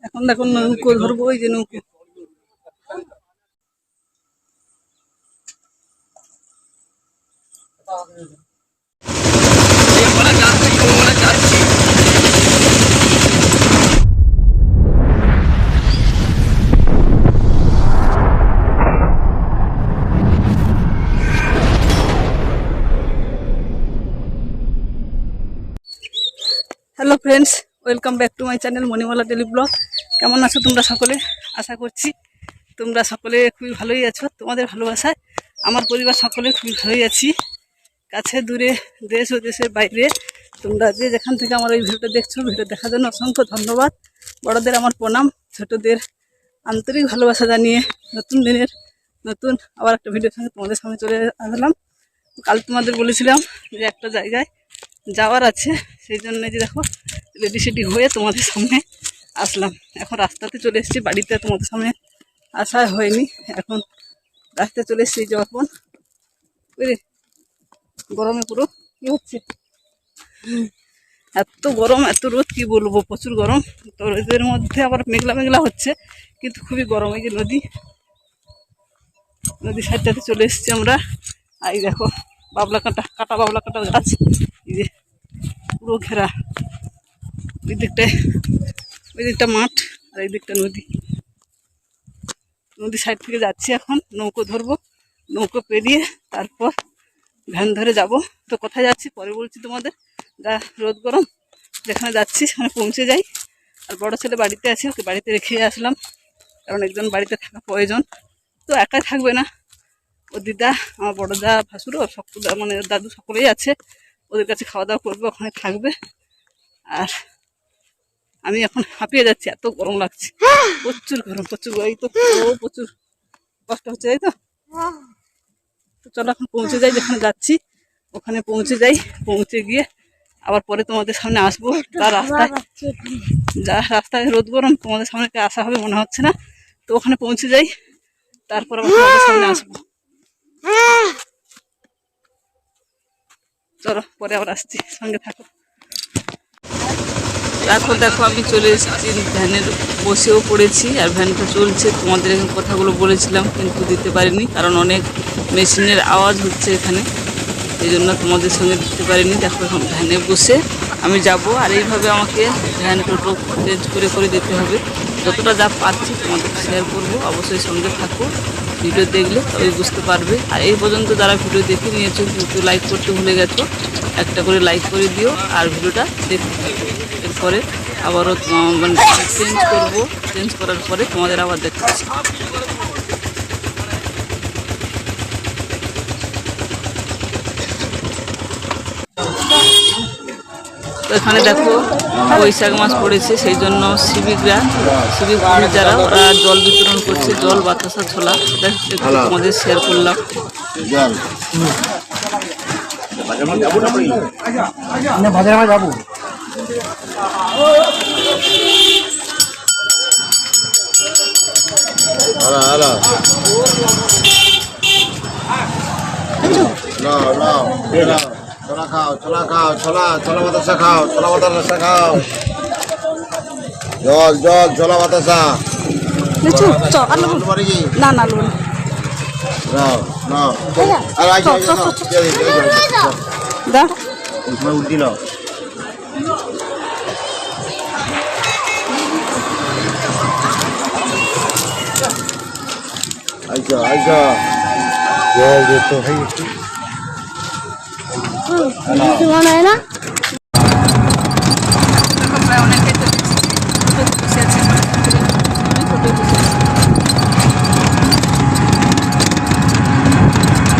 এখন দেখুন নৌকো ধরবো, ওই যে নৌকো। Hello friends, welcome back to my channel Manimala daily blog. কেমন আছো তোমরা সকলে? আশা করছি তোমরা সকলে খুবই ভালোই আছো। তোমাদের ভালোবাসায় আমার পরিবার সকলে খুবই ভালোই আছি। কাছে দূরে, দেশ ও দেশের বাইরে তোমরা যে যেখান থেকে আমার এই ভিডিওটা দেখছো, ভিডিও দেখার জন্য অসংখ্য ধন্যবাদ। বড়দের আমার প্রণাম, ছোটদের আন্তরিক ভালোবাসা জানিয়ে নতুন দিনের নতুন আবার একটা ভিডিওর সঙ্গে তোমাদের সামনে চলে আসলাম। কাল তোমাদের বলেছিলাম যে একটা জায়গায় যাওয়ার আছে, সেই জন্য যে দেখো রেডি সেডি হয়ে তোমাদের সামনে আসলাম। এখন রাস্তাতে চলে এসেছি, বাড়িতে তোমাদের সামনে আসা হয়নি। এখন রাস্তায় চলে এসেছি যখন বুঝলি, গরমে পুরো কি হচ্ছে, এত গরম এত রোদ কি বলবো, প্রচুর গরম। তো রোদের মধ্যে আবার মেঘলা মেঘলা হচ্ছে, কিন্তু খুবই গরম। এই যে নদী সাইডটাতে চলে এসেছি আমরা। আর এই দেখো বাবলা কাটা বাবলা কাটা গাছ, এই যে পুরো ঘেরা। ওই দিকটা মাঠ আর এই দিকটা নদী সাইড থেকে যাচ্ছি। এখন নৌকো ধরবো, নৌকো পেরিয়ে তারপর ভ্যান ধরে যাব। তো কোথায় যাচ্ছি পরে বলছি তোমাদের। যা রোদ গরম, যেখানে যাচ্ছি সেখানে পৌঁছে যাই। আর বড় ছেলে বাড়িতে আছে, ওকে বাড়িতে রেখে আসলাম, কারণ একজন বাড়িতে থাকা প্রয়োজন। তো একাই থাকবে না, ও দিদা, আমার বড় দা, ভাসুরও মানে দাদু সকলেই আছে। ওদের কাছে খাওয়া দাওয়া করবে, ওখানে থাকবে। আর আমি এখন হাঁপিয়ে যাচ্ছি, এত গরম লাগছে, প্রচুর গরম। এই তো প্রচুর কষ্ট হচ্ছে, তাই তো। চলো এখন পৌঁছে যাই, যেখানে যাচ্ছি ওখানে পৌঁছে যাই। পৌঁছে গিয়ে আবার পরে তোমাদের সামনে আসবো। তার রাস্তায় রোদ গরম, তোমাদের সামনে আসা হবে মনে হচ্ছে না। তো ওখানে পৌঁছে যাই, তারপর আবার তোমাদের সামনে আসবো। চলো পরে আবার আসছি, সঙ্গে থাকো। এখন দেখো আমি চলে এসেছি, ভ্যানের বসেও পড়েছি আর ভ্যানটা চলছে। তোমাদের এখানে কথাগুলো বলেছিলাম কিন্তু দিতে পারিনি, কারণ অনেক মেশিনের আওয়াজ হচ্ছে এখানে, এই জন্য তোমাদের সঙ্গে দিতে পারিনি। দেখো এখন ভ্যানে বসে আমি যাব, আর এইভাবে আমাকে ভ্যান টোটো চেঞ্জ করে দিতে হবে। যতটা যা পাচ্ছি তোমাদের শেয়ার করবো, অবশ্যই সঙ্গে থাকো। ভিডিও দেখলে তবে বুঝতে পারবে। আর এই পর্যন্ত যারা ভিডিও দেখে নিয়েছো কিন্তু লাইক করতে ভুলে গেছো, একটা করে লাইক করে দিও আর ভিডিওটা দেখতে থাকো। এরপরে আবারও মানে চেঞ্জ করার পরে তোমাদের আবার দেখাচ্ছি। তো এখানে দেখো বৈশাখ মাস পড়েছে, সেই জন্য সিভিক যারা ওরা জল বিতরণ করছে, জল বাতাসা ছোলা, সেটা তোমাদের শেয়ার করলাম। যাবো ছোলা খাও, ছোলা বাতাসা খাও, জল ছোলা বাতাসা। উল্টি নাও। আইসা জল যেতে হয় একটু না।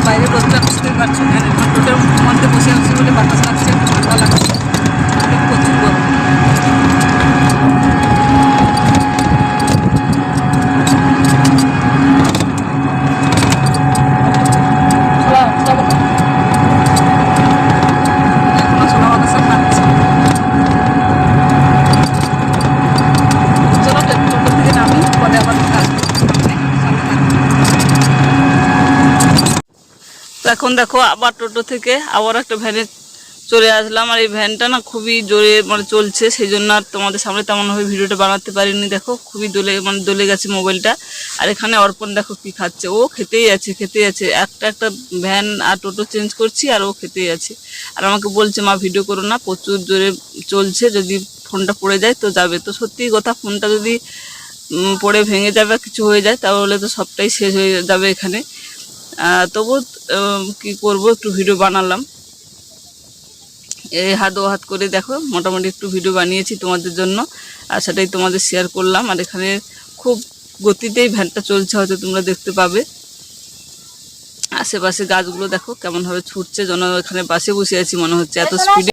বাইরে রোদটা বুঝতেই পারছো, টোটোর মধ্যে বসে আছি বলে বাতাস লাগছে, ঠান্ডা লাগছে, প্রচুর গরম। এখন দেখো আবার টোটো থেকে আবার একটা ভ্যানে চলে আসলাম। আর এই ভ্যানটা না খুবই জোরে মানে চলছে, সেই জন্য আর তোমাদের সামনে তেমনভাবে ভিডিওটা বানাতে পারিনি। দেখো খুবই দলে গেছে মোবাইলটা। আর এখানে অর্পণ দেখো কি খাচ্ছে, ও খেতেই আছে একটা একটা ভ্যান আর টোটো চেঞ্জ করছি আর ও খেতেই আছে। আর আমাকে বলছে মা ভিডিও করো না, প্রচুর জোরে চলছে, যদি ফোনটা পড়ে যায় তো যাবে। তো সত্যিই কথা, ফোনটা যদি পড়ে ভেঙে যাবে কিছু হয়ে যায় তাহলে তো সবটাই শেষ হয়ে যাবে এখানে। তবু কি করব, একটু ভিডিও বানালাম। এই হাত ও হাত করে দেখো মোটামুটি একটু ভিডিও বানিয়েছি তোমাদের জন্য, আর সেটাই তোমাদের শেয়ার করলাম। আর এখানে খুব গতিতেই ভ্যানটা চলছে, হয়তো তোমরা দেখতে পাবে। আশেপাশে গাছগুলো দেখো কেমনভাবে ছুটছে, যেন এখানে বাসে বসে আছি মনে হচ্ছে, এত স্পিডে।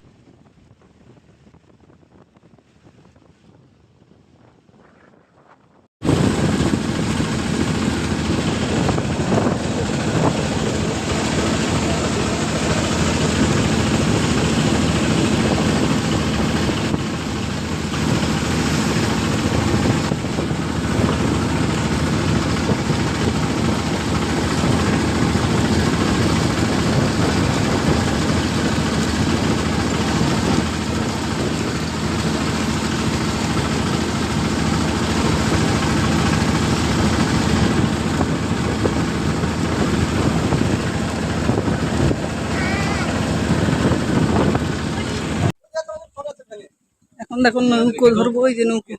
এখন দেখো নৌকো ধরবো, ওই যে নৌকো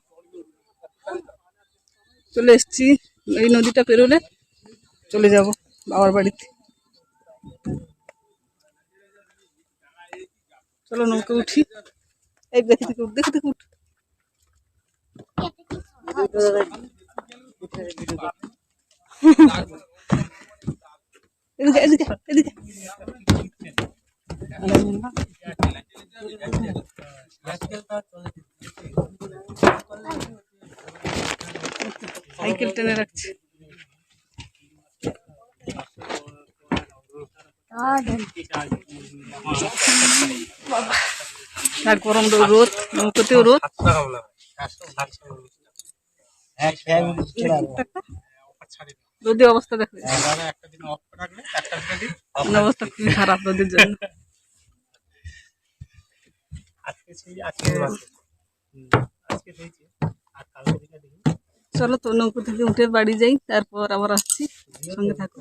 চলে এসছি। এই নদীটা পেরোলে চলে যাব বাবার বাড়িতে। চলো নৌকো উঠি। এই দেখে দেখে উঠ, দেখে দেখে উঠ। এদিকে এদিকে এদিকে। সাইকেল টেনে রাখছে। আর গরম রোদ, নৌকোতেও রোদ। রোদের অবস্থা দেখো, অবস্থা খুবই খারাপ রোদের জন্য। চলো তো নৌকো থেকে উঠে বাড়ি যাই, তারপর আবার আসছি, সঙ্গে থাকো।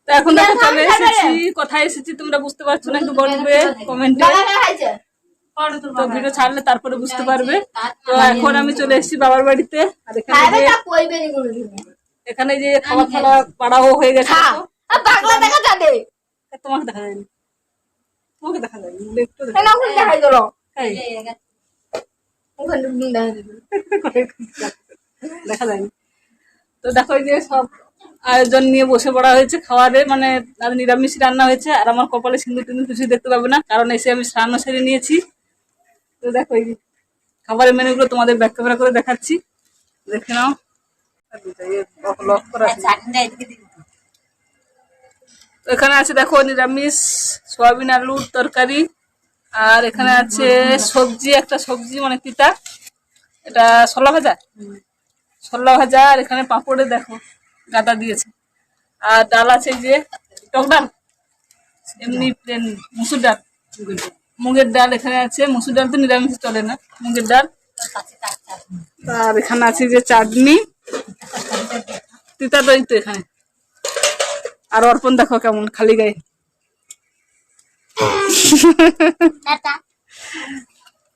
তো এখন দেখো চলে এসেছি, কোথায় এসেছি তোমরা বুঝতে পারছো না, একটু বলবে কমেন্টে। তো ভিডিও ছাড়লে তারপরে বুঝতে পারবে। তো এখন আমি চলে এসেছি বাবার বাড়িতে। আর এখানে যে খাবার খাওয়া পাড়াও হয়ে গেছে। তোমাকে দেখা যায়নি, তোমাকে দেখা যায়নি, একটু দেখা যায়নি। তো দেখো এই যে সব আয়োজন নিয়ে বসে পড়া হয়েছে খাওয়ারে, মানে আর নিরামিষ রান্না হয়েছে। আর আমার কপালে সিন্দুর টিন্দুর কিছুই দেখতে পাবে না, কারণ এসে আমি স্নান সেরে নিয়েছি। তো দেখো এই খাবারের মেনুগুলো তোমাদের ব্যাক ক্যামেরা করে দেখাচ্ছি, দেখে নাও। এখানে আছে দেখো নিরামিষ সোয়াবিন আলুর তরকারি। আর এখানে আছে সবজি, একটা সবজি মানে তিতা, এটা ছোলা ভাজা। আর এখানে পাঁপড়ে দেখো গাদা দিয়েছে। আর ডাল আছে যে টক ডাল, এমনি প্লেন মুসুর ডাল, মুগের ডাল এখানে আছে। মুসুর ডাল তো নিরামিষ চলে না, মুগের ডাল। আর এখানে আছে যে চাটনি, তিতা দই তো এখানে। আর অর্পণ দেখো কেমন খালি গায়ে।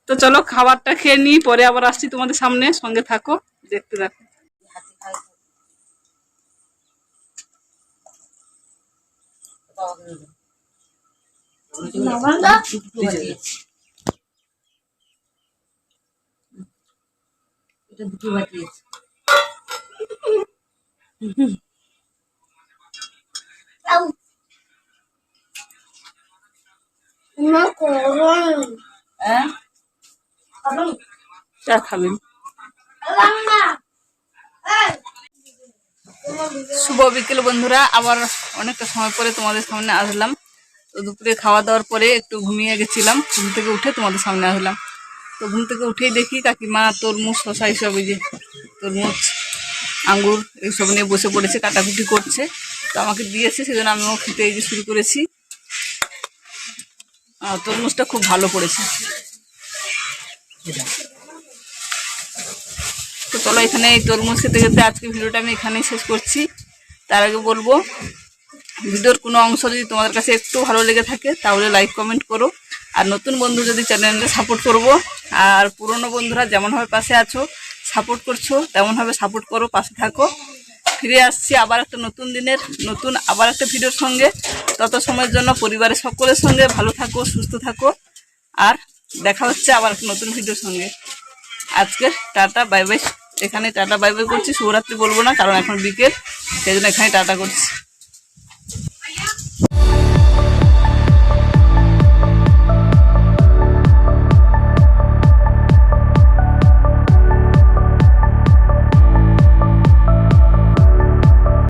তো চলো খাবারটা খেয়ে নিই, পরে আবার আসছি তোমাদের সামনে, সঙ্গে থাকো, দেখতে দেখো। চা খাবেন? শুভ বিকেল বন্ধুরা, আবার অনেকটা সময় পরে তোমাদের সামনে আসলাম। তো দুপুরে খাওয়া দাওয়ার পরে একটু ঘুমিয়ে গেছিলাম, ঘুম থেকে উঠে তোমাদের সামনে আসলাম। তো ঘুম থেকে উঠেই দেখি কাকিমা তরমুজ, শশা এইসব, এই যে তরমুজ, আঙ্গুর এইসব নিয়ে বসে পড়েছে, কাটাকুটি করছে। তো আমাকে দিয়েছে, সেজন্য আমিও খেতে এই যে শুরু করেছি। তরমুজটা খুব ভালো পড়েছে। তো চলো এখানে এই তরমুজ খেতে খেতে আজকে ভিডিওটা আমি এখানেই শেষ করছি। তার আগে বলবো, ভিডিওর কোনো অংশ যদি তোমাদের কাছে একটু ভালো লেগে থাকে তাহলে লাইক কমেন্ট করো। আর নতুন বন্ধু যদি চ্যানেলটা সাপোর্ট করবো, আর পুরনো বন্ধুরা যেমনভাবে পাশে আছো সাপোর্ট করছো তেমনভাবে সাপোর্ট করো, পাশে থাকো। ফিরে আসছি আবার একটা নতুন দিনের নতুন আবার একটা ভিডিওর সঙ্গে। তত সময়ের জন্য পরিবারের সকলের সঙ্গে ভালো থাকো, সুস্থ থাকো, আর দেখা হচ্ছে আবার একটা নতুন ভিডিওর সঙ্গে। আজকে টাটা বাই বাই, এখানে টাটা বাই বাই করছি। শুভরাত্রি বলবো না, কারণ এখন বিকেল, সেই জন্য এখানে টাটা করছি।